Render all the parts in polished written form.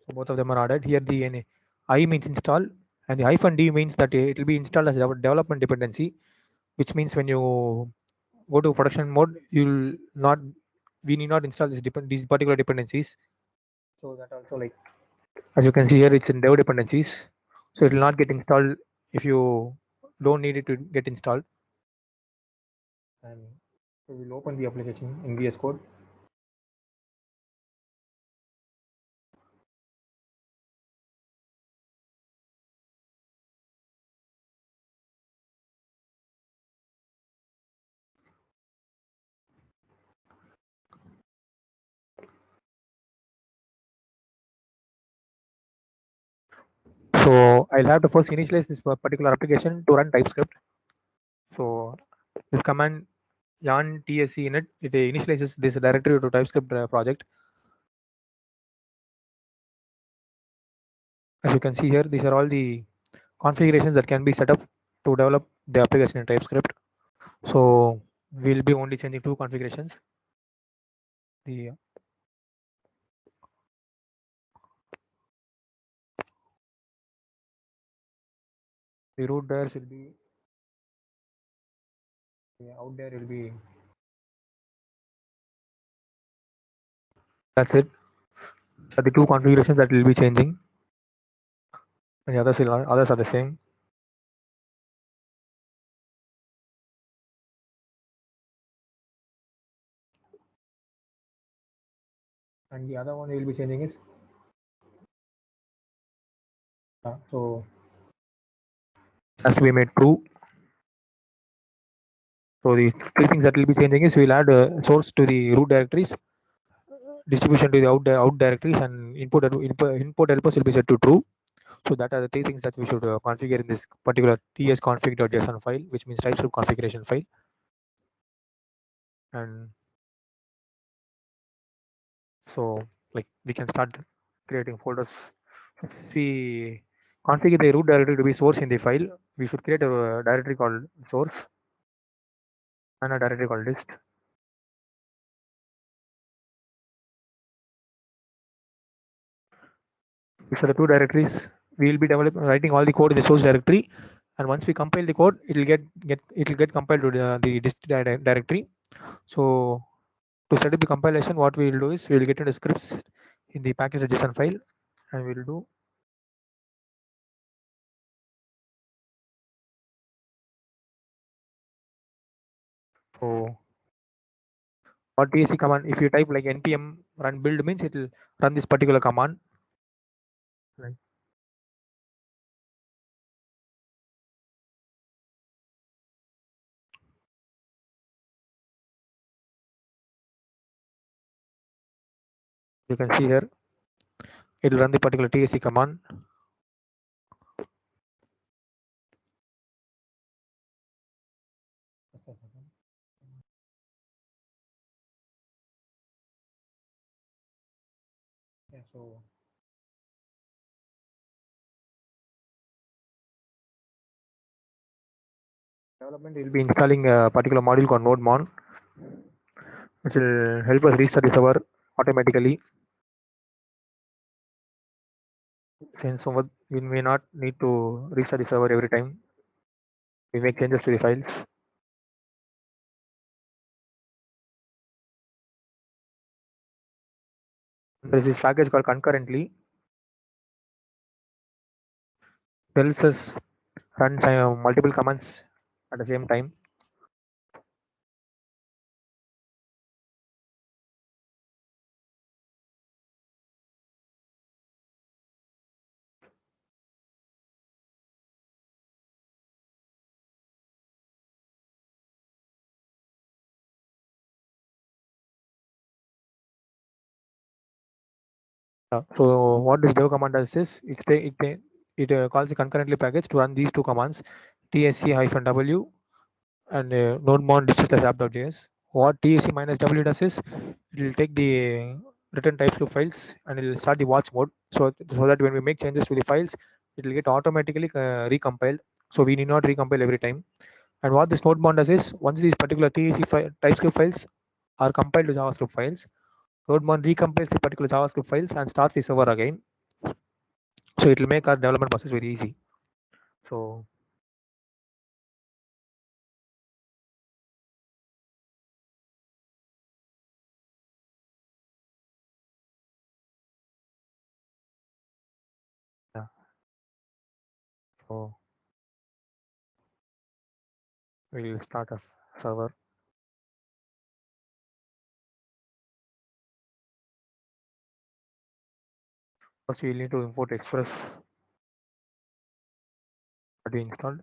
So both of them are added. Here the I means install and the -d means that it will be installed as a development dependency, which means when you go to production mode, we need not install these particular dependencies. So that also, like, as you can see here, it's in dev dependencies. So it will not get installed if you don't need it to get installed. And so we'll open the application in VS Code. So I'll have to first initialize this particular application to run TypeScript. So this command yarn tsc init, it initializes this directory to TypeScript project. As you can see here, these are all the configurations that can be set up to develop the application in TypeScript. So we'll be only changing two configurations. The root there will be, out there will be, that's it. So the two configurations that will be changing, and the others are the same. And the other one we will be changing is so has to be made true. So the three things that will be changing is we'll add a source to the root directories, distribution to the out directories, and input helpers will be set to true. So that are the three things that we should configure in this particular tsconfig.json file, which means TypeScript configuration file. And so, like, we can start creating folders. If we configure the root directory to be source in the file, we should create a directory called source and a directory called list. These are the two directories. We will be writing all the code in the source directory, and once we compile the code, it will get compiled to the dist directory. So to set up the compilation, what we will do is we will get into scripts in the package.json file, and we will do so what tsc command. If you type like npm run build means it will run this particular command. Right. You can see here it will run the particular tsc command. Yeah, so development will be installing a particular module called nodemon, which will help us restart the server automatically. Since we may not need to restart the server every time we make changes to the files. There is this package called concurrently, helps us run multiple commands at the same time. So what this dev command does is it calls the concurrently package to run these two commands, tsc-w and nodemon disk/app.js. What tsc-w does is it will take the written TypeScript files and it will start the watch mode. So that when we make changes to the files, it will get automatically recompiled. So we need not recompile every time. And what this nodemon does is once these particular TypeScript files are compiled to JavaScript files, nodemon recompiles the particular JavaScript files and starts the server again. So it will make our development process very easy. So yeah, so we'll start a server. First, we'll need to import Express that we installed.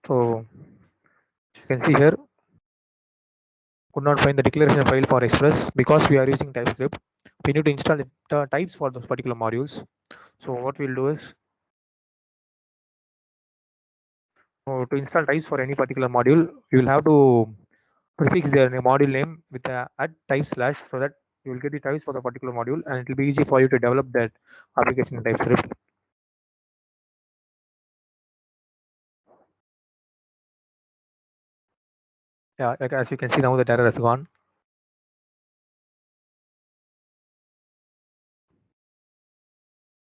So you can see here, could not find the declaration file for Express because we are using TypeScript. We need to install the types for those particular modules. So what we'll do is, to install types for any particular module, you will have to prefix their module name with a at type slash, so that you will get the types for the particular module, and it will be easy for you to develop that application in TypeScript. Yeah, like as you can see now, the error has gone.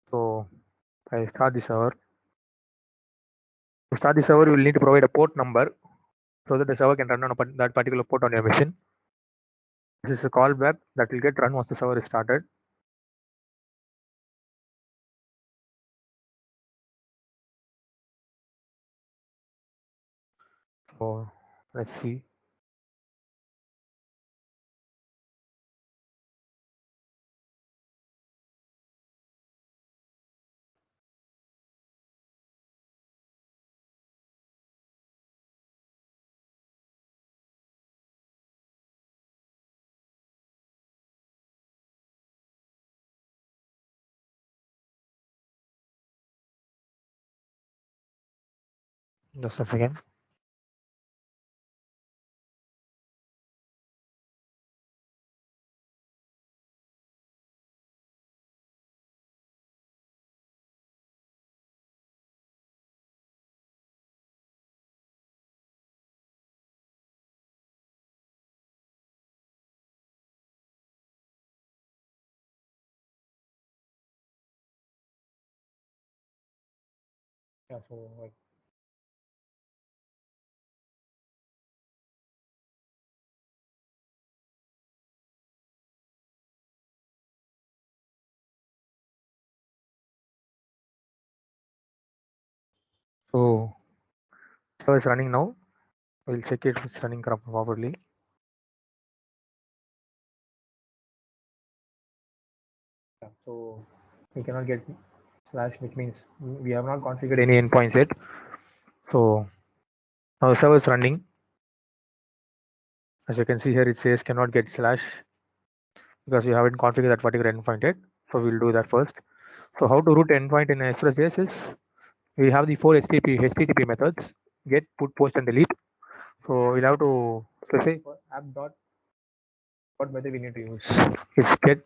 So I start the server. To start the server, you will need to provide a port number so that the server can run on that particular port on your machine. This is a callback that will get run once the server is started. So let's see. Just a second. Yeah, so like, so server is running now. We'll check it if it's running properly. Yeah, so we cannot get slash, which means we have not configured any endpoints yet. So now the server is running. As you can see here, it says cannot get slash because we haven't configured that particular endpoint yet. So we'll do that first. So how to route endpoint in Express.js is, we have the four HTTP methods: get, put, post, and delete. So we'll have to specify for app dot what method we need to use. It's get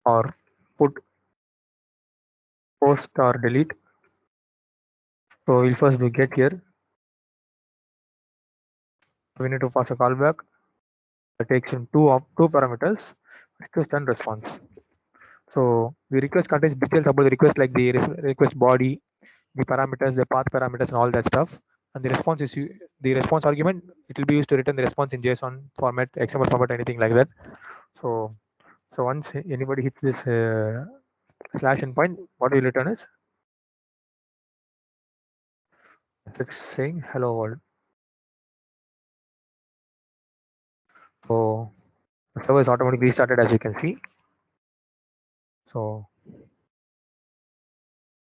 or put, post or delete. So we'll first do get here. We need to pass a callback that takes in two parameters, request and response. So the request contains details about the request, like the request body, the parameters, the path parameters, and all that stuff. And the response is the response argument. It will be used to return the response in JSON format, XML format, anything like that. So once anybody hits this slash endpoint, what will return is it's saying hello world. So the server is automatically restarted, as you can see. So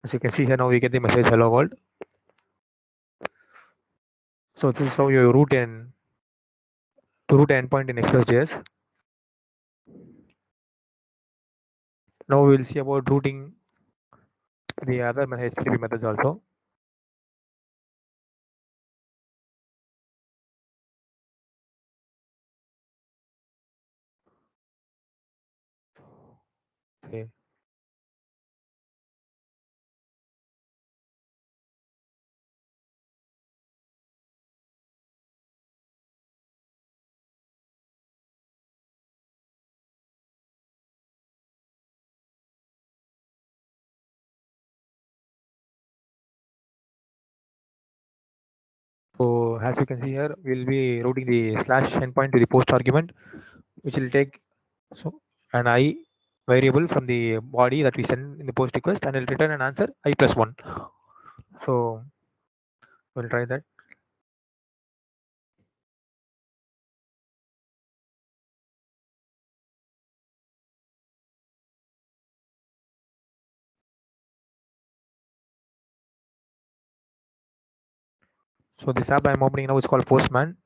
as you can see here, now we get the message hello world. So this is how you route an endpoint in Express.js. Now we will see about routing the other HTTP methods also. Okay. So as you can see here, we'll be routing the slash endpoint to the post argument, which will take so an I variable from the body that we send in the post request, and it'll return an answer I plus 1. So we'll try that. So this app I'm opening now is called Postman.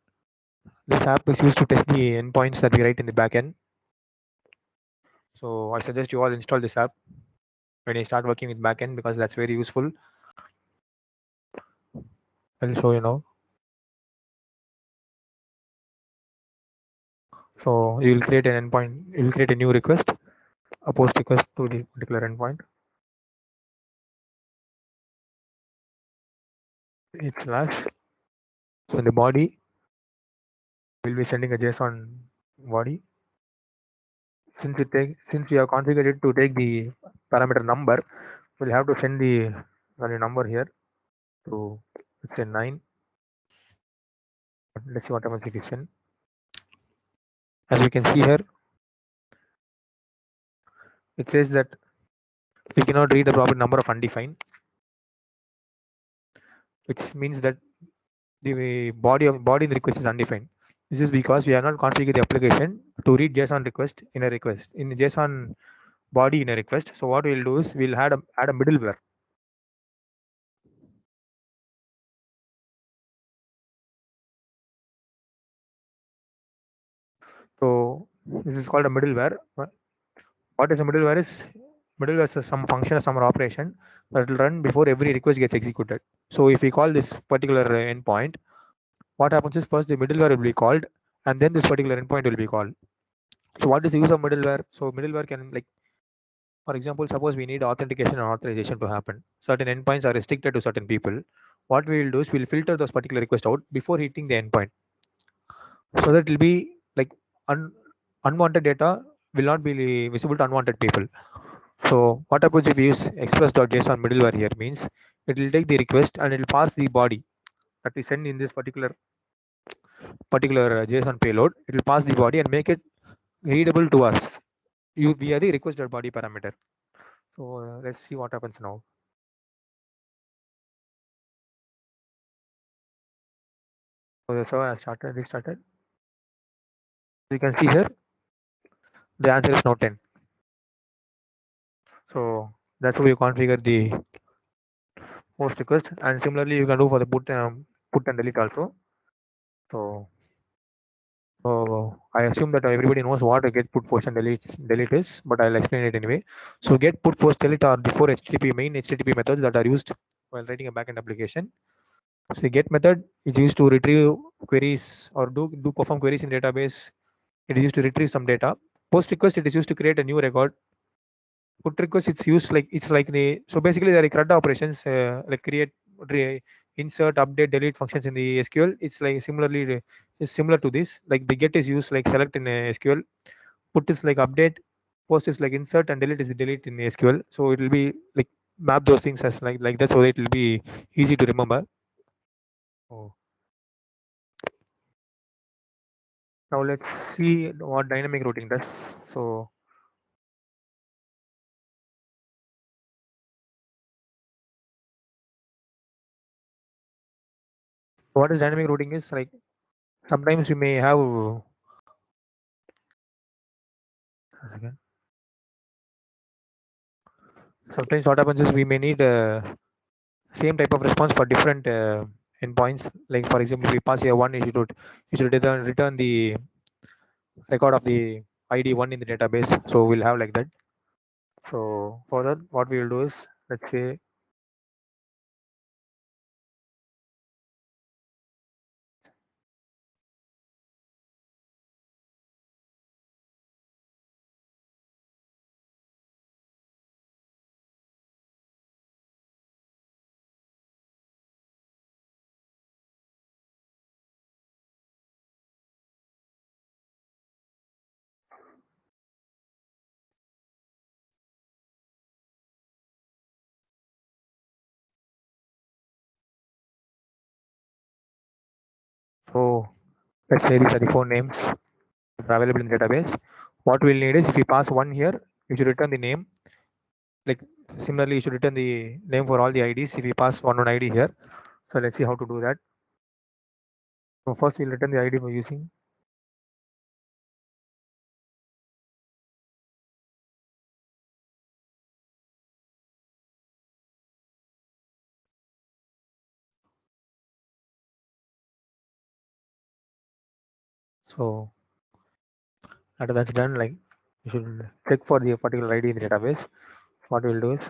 This app is used to test the endpoints that we write in the backend. So I suggest you all install this app when you start working with backend, because that's very useful. I'll show you now. So you will create an endpoint. You will create a new request, a post request to the particular endpoint. It's slash. So in the body, we'll be sending a JSON body. Since we have configured it to take the parameter number, we'll have to send the value number here. So it's a 9. Let's see what happens if we send. As you can see here, it says that we cannot read the proper number of undefined, which means that the body in the request is undefined. This is because we have not configured the application to read JSON request in a request in the JSON body in a request. So what we'll do is we'll add a middleware. So this is called a middleware. What is a middleware? Middleware is some function or some operation that will run before every request gets executed. So if we call this particular endpoint, what happens is first the middleware will be called, and then this particular endpoint will be called. So what is the use of middleware? So middleware can, like, for example, suppose we need authentication and authorization to happen. Certain endpoints are restricted to certain people. What we will do is we'll filter those particular requests out before hitting the endpoint. So that will be like unwanted data will not be visible to unwanted people. So what happens if we use express.json middleware here means it will take the request and it will pass the body that we send in this particular JSON payload. It will pass the body and make it readable to us via the requested body parameter. So let's see what happens now. So the server has restarted. You can see here the answer is now 10. So that's how you configure the post request, and similarly you can do for the put and delete also. So I assume that everybody knows what a get, put, post, and delete is, but I'll explain it anyway. So get, put, post, delete are the four main HTTP methods that are used while writing a backend application. So get method is used to retrieve queries or do perform queries in database. It is used to retrieve some data. Post request, it is used to create a new record. Put request, it's used like so basically there are CRUD operations like create, insert, update, delete functions in the SQL. It's like is similar to this. Like the get is used like select in SQL. Put is like update. Post is like insert, and delete is delete in SQL. So it will be like map those things as like that, so that it will be easy to remember. Oh. Now let's see what dynamic routing does. So what is dynamic routing is like, sometimes you may have sometimes what happens is we may need same type of response for different endpoints. Like for example, if we pass here one, you should return the record of the ID 1 in the database. So we'll have like that. So for that, what we will do is, let's say So let's say these are the 4 names that are available in the database. What we'll need is if you pass 1 here, you should return the name. Like similarly, you should return the name for all the IDs if you pass one ID here. So let's see how to do that. So first we'll return the ID by using. So after that's done, like you should check for the particular ID in the database. What we'll do is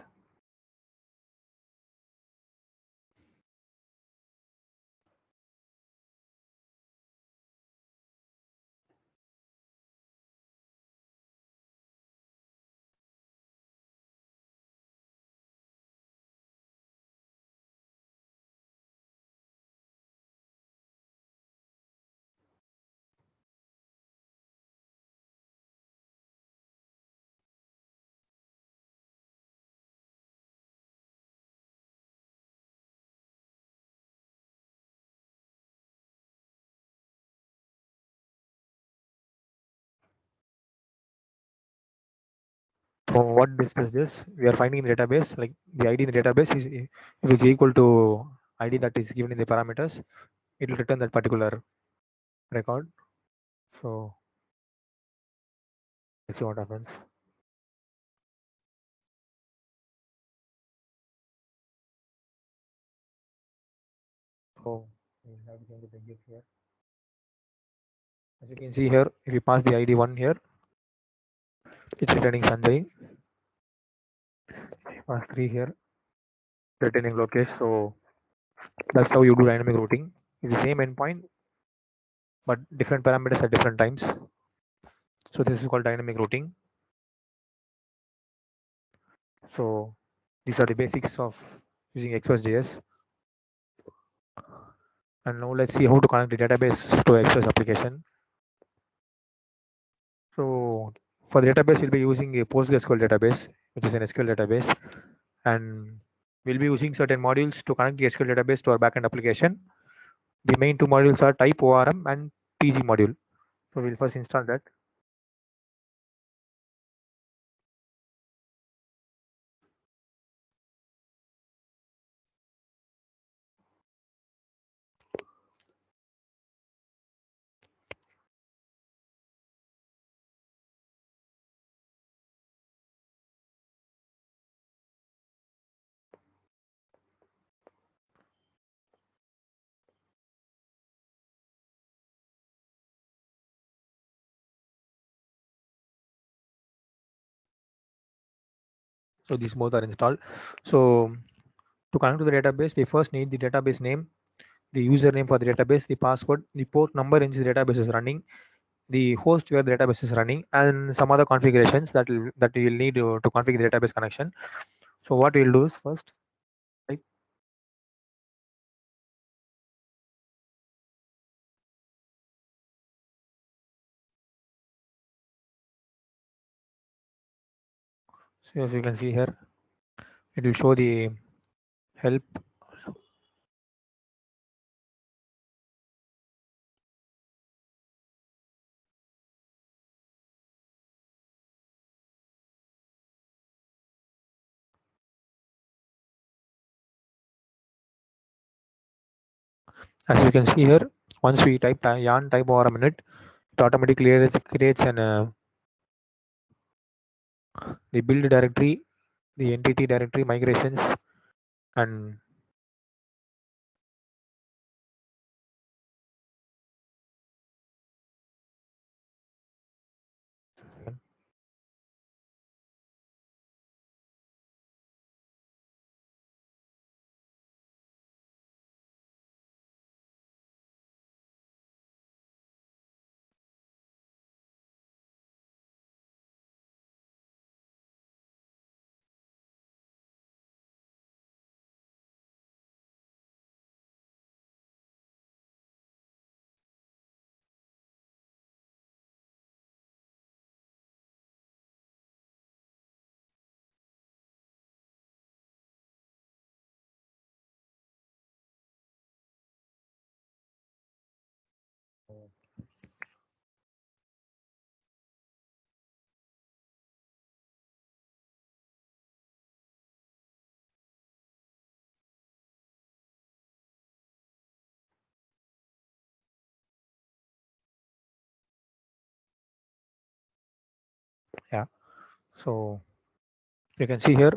so what this is this we are finding in the database, like the ID in the database is if it's equal to ID that is given in the parameters, it will return that particular record. So let's see what happens. So we'll have to change the big here. As you can see here, if you pass the ID 1 here, it's returning Sanjay. Pass 3 here, returning Lokesh. So that's how you do dynamic routing. It's the same endpoint, but different parameters at different times. So this is called dynamic routing. So these are the basics of using Express.js. And now let's see how to connect the database to Express application. So for the database, we'll be using a PostgreSQL database, which is an SQL database. And we'll be using certain modules to connect the SQL database to our backend application. The main 2 modules are type ORM and TG module. So we'll first install that. So these both are installed. So to connect to the database, we first need the database name, the username for the database, the password, the port number in which the database is running, the host where the database is running, and some other configurations that you will need to configure the database connection. So what we'll do is first, right? So as you can see here, it will show the help. As you can see here, once we type yarn type over a minute, it automatically creates an the build directory, the entity directory, migrations, and Yeah. So you can see here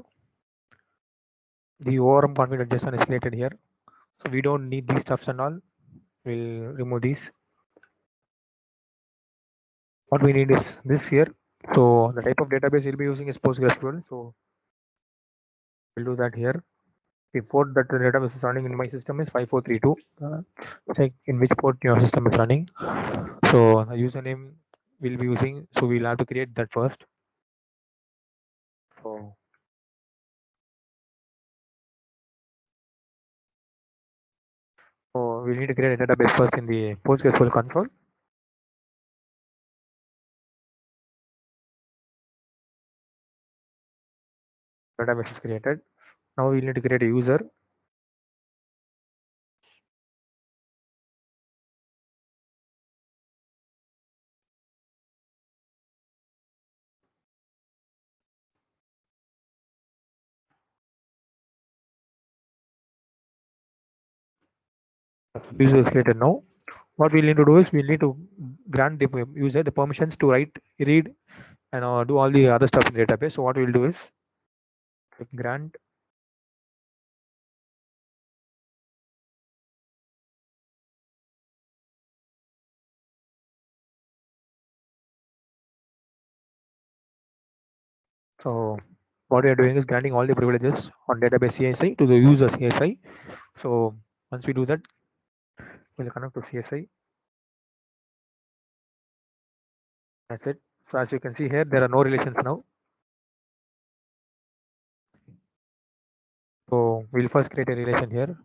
the ORM config JSON is created here. So we don't need these stuffs and all. We'll remove these. What we need is this here. So the type of database we'll be using is PostgreSQL. So we'll do that here. The port that the database is running in my system is 5432. Check in which port your system is running. So the username we'll be using. So we'll have to create that first. So we need to create a database first in the PostgreSQL console. Database is created. Now we need to create a user. User is created now. What we need to do is we need to grant the user the permissions to write, read, and do all the other stuff in the database. So what we'll do is grant so what we are doing is granting all the privileges on database CSI to the user CSI. So once we do that, we'll connect to CSI. That's it. So as you can see here, there are no relations now. So we'll first create a relation here.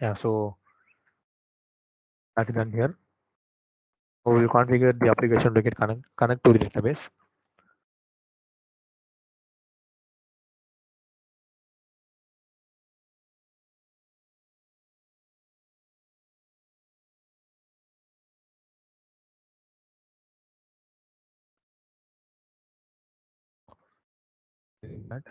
Yeah, so that's done here. So we'll configure the application to get connect to the database. That.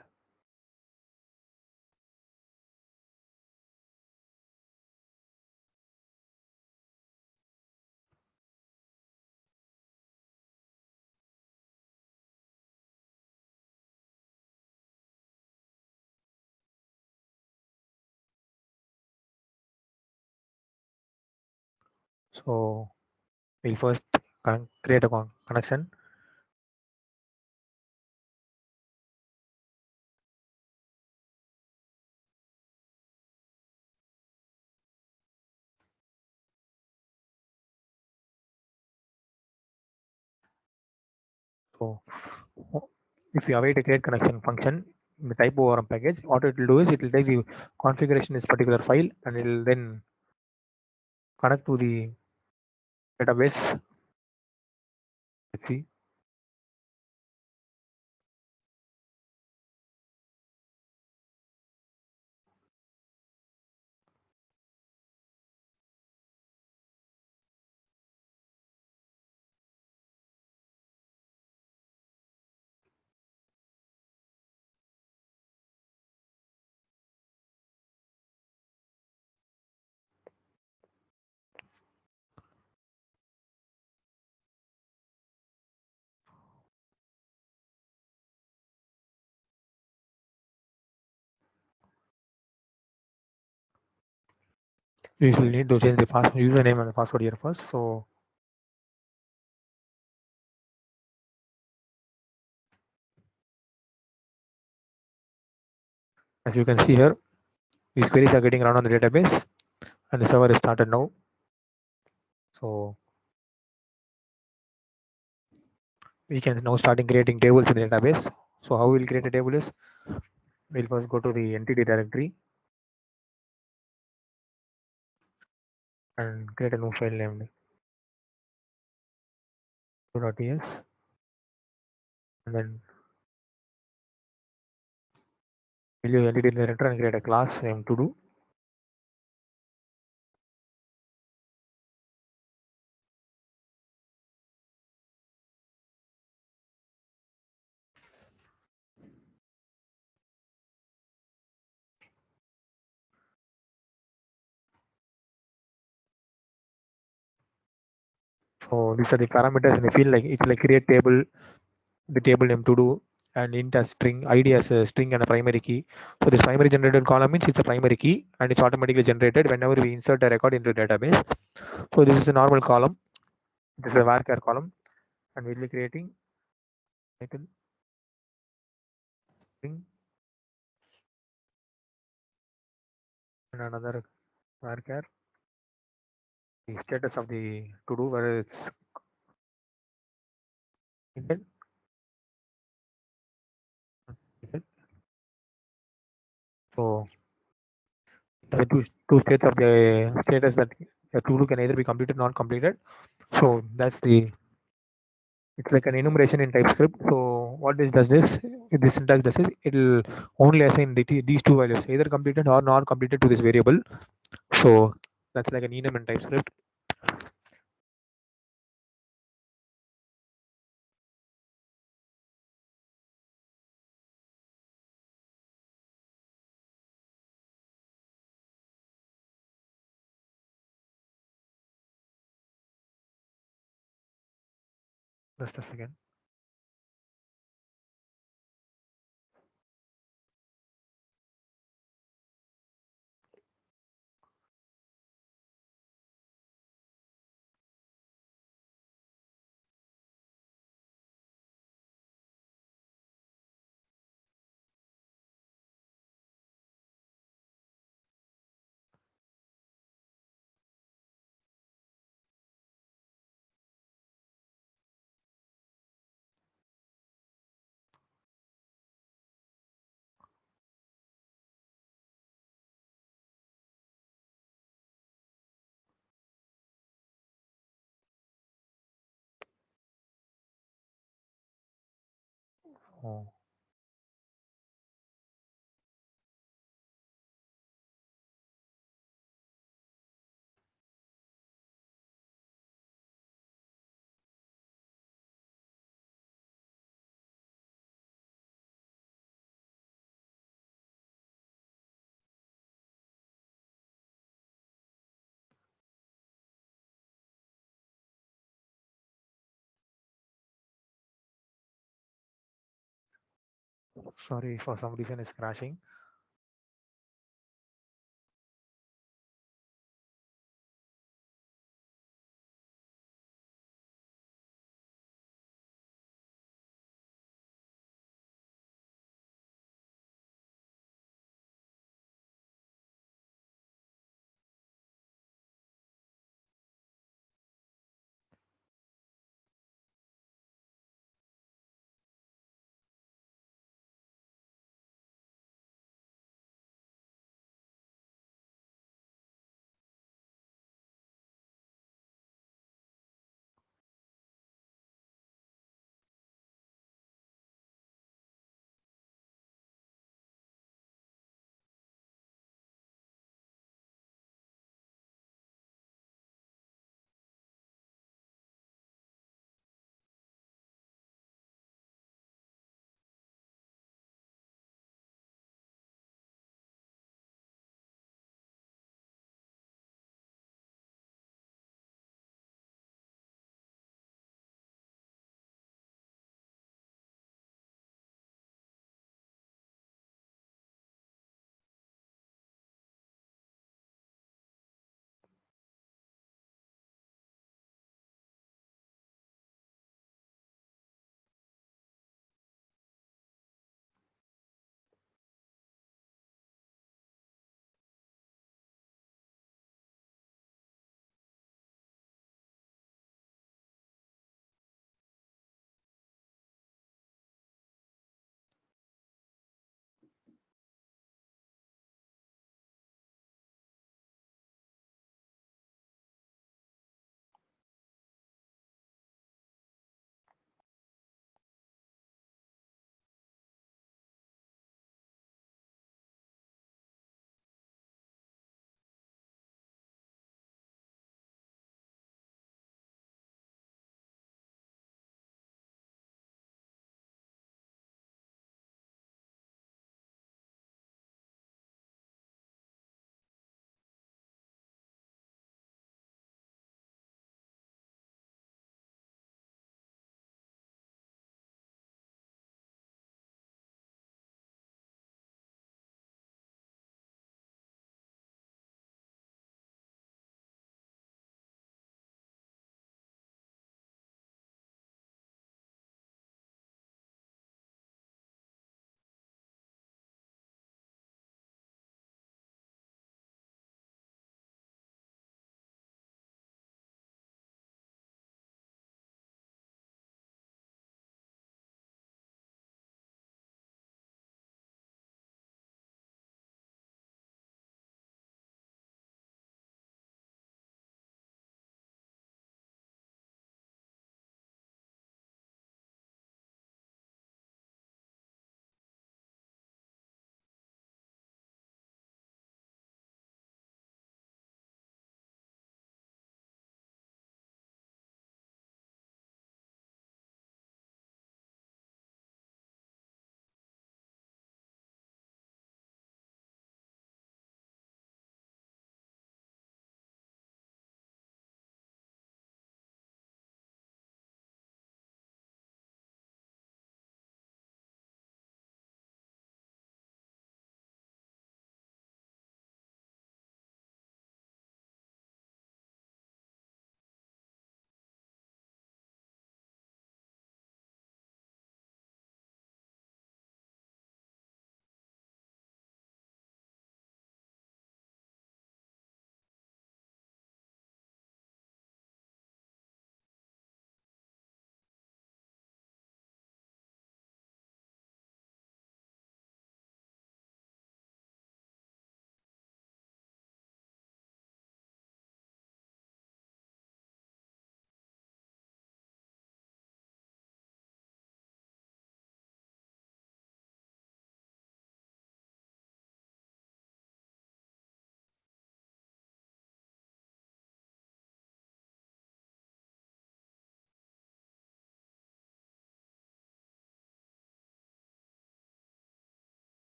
So we'll first create a connection. So if you await a create connection function in the type ORM package, what it will do is it will take the configuration in this particular file and it will then connect to the database. Let's see. You will need to change the username and the password here first. So as you can see here, these queries are getting run on the database and the server is started now. So we can now starting creating tables in the database. So how we'll create a table is we'll first go to the entity directory and create a new file named .ts and then Will you entity generator and create a class named to do. So these are the parameters in the field. Like it's like create table, the table name to do, and int as string, id as a string and a primary key. So this primary generated column means it's a primary key and it's automatically generated whenever we insert a record into the database. So this is a normal column. This is a varchar column, and we'll be creating title string and another varchar. The status of the to do whether it's intent. So the two states of the status that the to do can either be completed or not completed. So that's the it's like an enumeration in TypeScript. So what this does this syntax does is it'll only assign these two values, either completed or not completed, to this variable. So that's like an enum in TypeScript. Just a second. Oh. Sorry, for some reason it's crashing.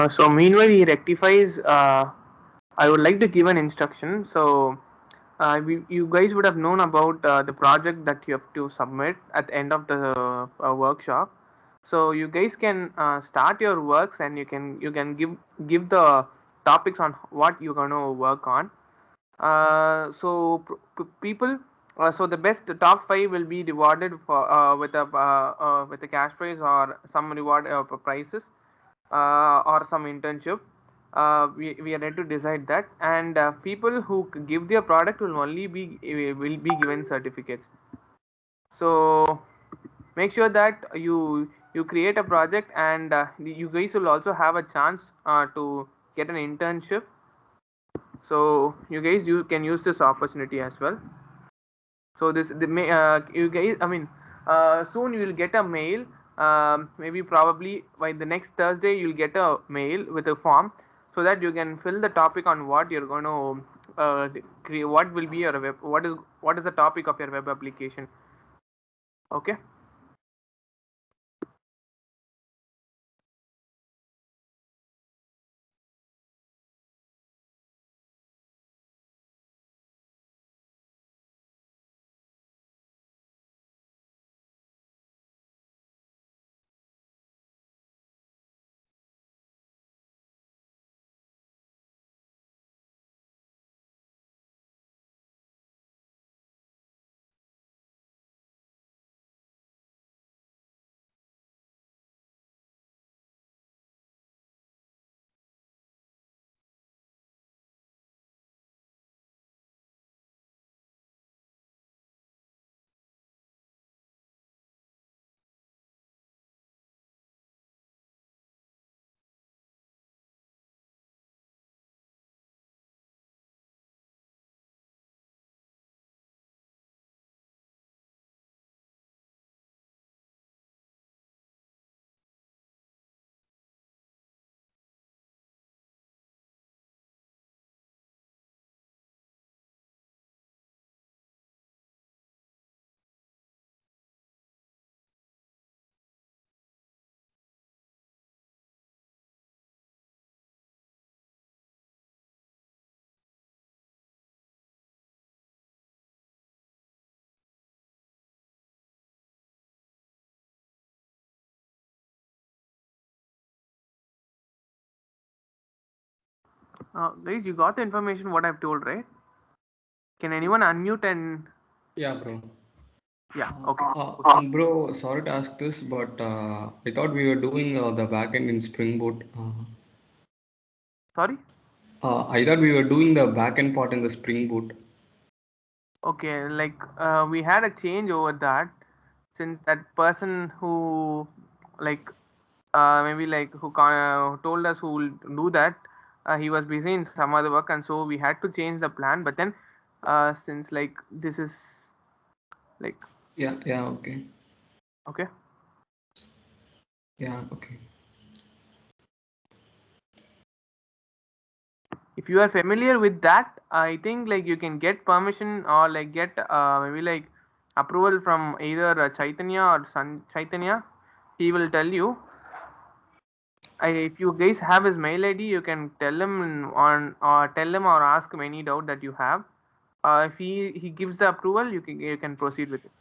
So meanwhile he rectifies. I would like to give an instruction. So you guys would have known about the project that you have to submit at the end of the workshop. So you guys can start your works, and you can give the topics on what you're going to work on. People, so the best top five will be rewarded for with a cash prize or some reward prizes, or some internship. We are ready to decide that, and people who give their product will only be will be given certificates. So make sure that you create a project, and you guys will also have a chance to get an internship. So you can use this opportunity as well. So you guys, I mean, soon you will get a mail. Maybe probably by the next Thursday you'll get a mail with a form, so that you can fill the topic on what you're going to create. What will be your web? What is the topic of your web application? Okay. Guys, you got the information what I've told, right? Can anyone unmute and Yeah, bro. yeah? Okay. Bro, sorry to ask this, but I thought we were doing the backend in Spring Boot. Sorry. I thought we were doing the backend part in the Spring Boot. Okay, like we had a change over that, since that person who, like, maybe like told us who will do that, he was busy in some other work, and so we had to change the plan. But then since like this is like, Yeah, yeah, okay. okay. Yeah, okay. If you are familiar with that, I think like you can get permission, or like get maybe like approval from either Chaitanya or Chaitanya. He will tell you. If you guys have his mail ID, you can tell him on, or tell him or ask him any doubt that you have. If he gives the approval, you can proceed with it.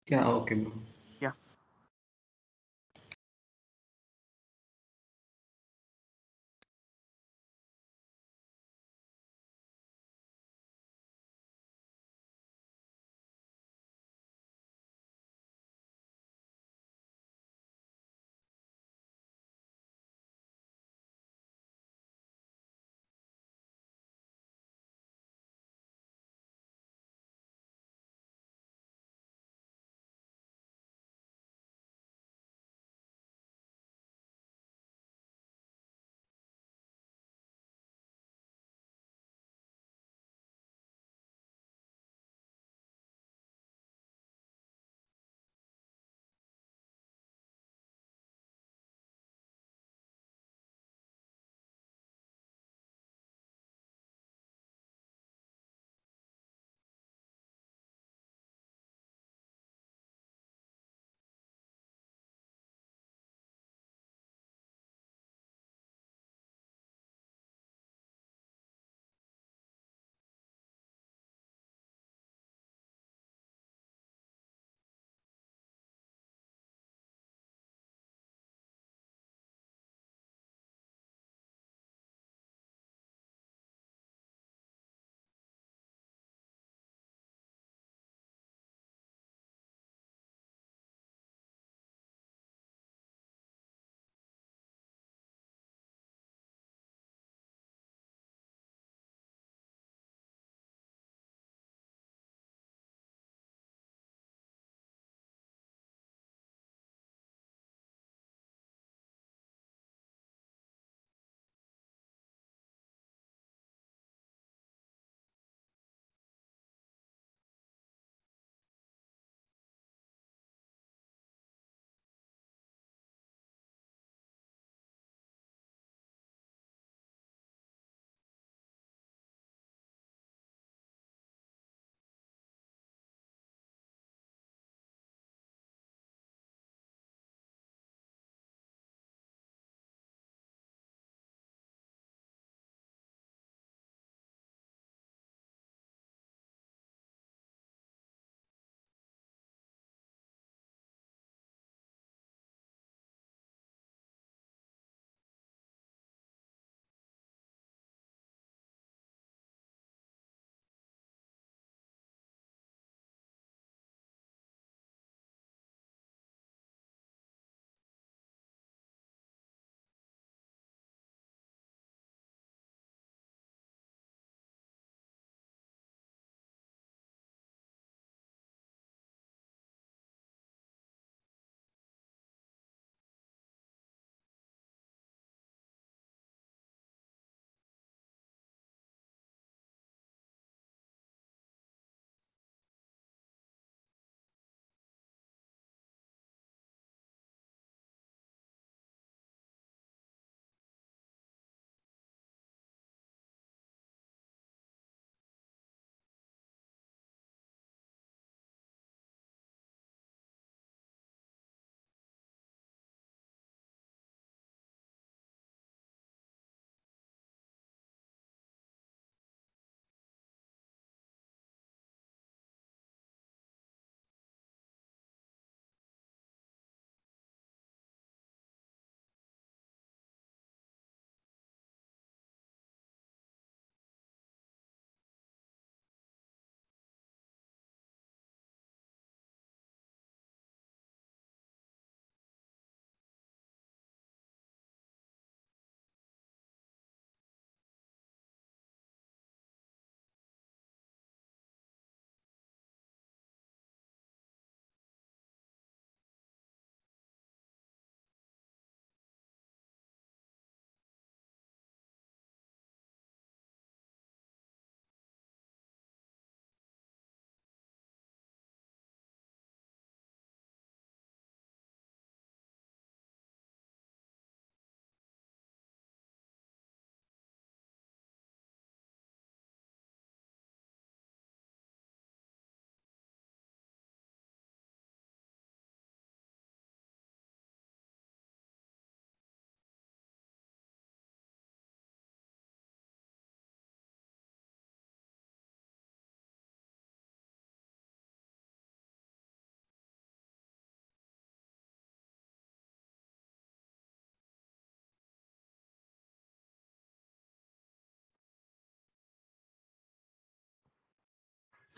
Yeah, okay, bro. Yeah.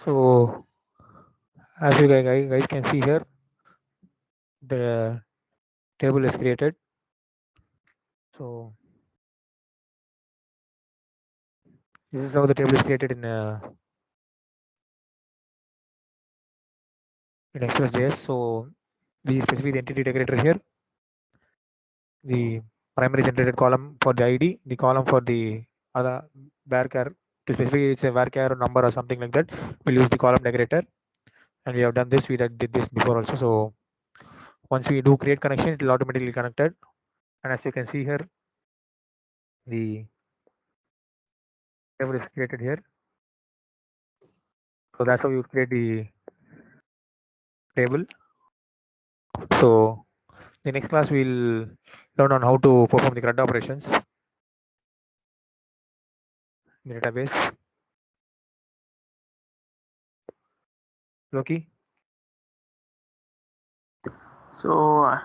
So as you guys can see here, the table is created. So this is how the table is created in Express.js. So we specify the entity decorator here, the primary generated column for the ID, the column for the other varchar. To specify it's a varchar number or something like that, we'll use the column decorator. And we have done this. We did this before also. So once we do create connection, it will automatically connected. And as you can see here, the table is created here. So that's how you create the table. So the next class we'll learn on how to perform the CRUD operations in the database. Loki. So,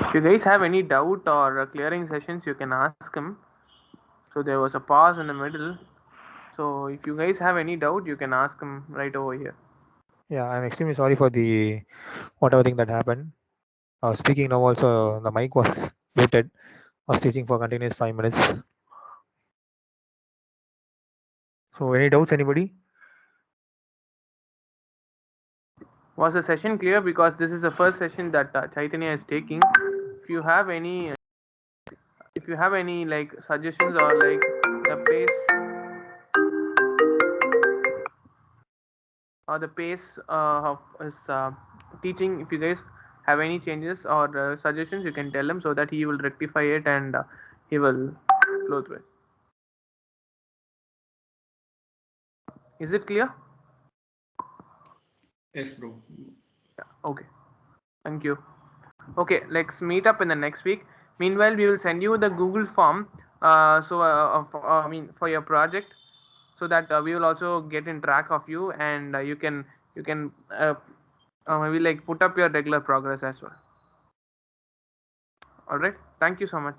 if you guys have any doubt or clearing sessions, you can ask him. So there was a pause in the middle. So if you guys have any doubt, you can ask him right over here. Yeah, I'm extremely sorry for the whatever thing that happened. Speaking now also, the mic was muted. I was teaching for continuous 5 minutes. So any doubts, anybody? Was the session clear? Because this is the first session that Chaitanya is taking. If you have any like suggestions or like the pace of his teaching, if you guys have any changes or suggestions, you can tell him so that he will rectify it and he will flow through it. Is it clear? Yes, bro. Yeah. Okay. Thank you. Okay, let's meet up in the next week. Meanwhile, we will send you the Google form. For your project, so that we will also get in track of you, and you can maybe like put up your regular progress as well. All right. Thank you so much.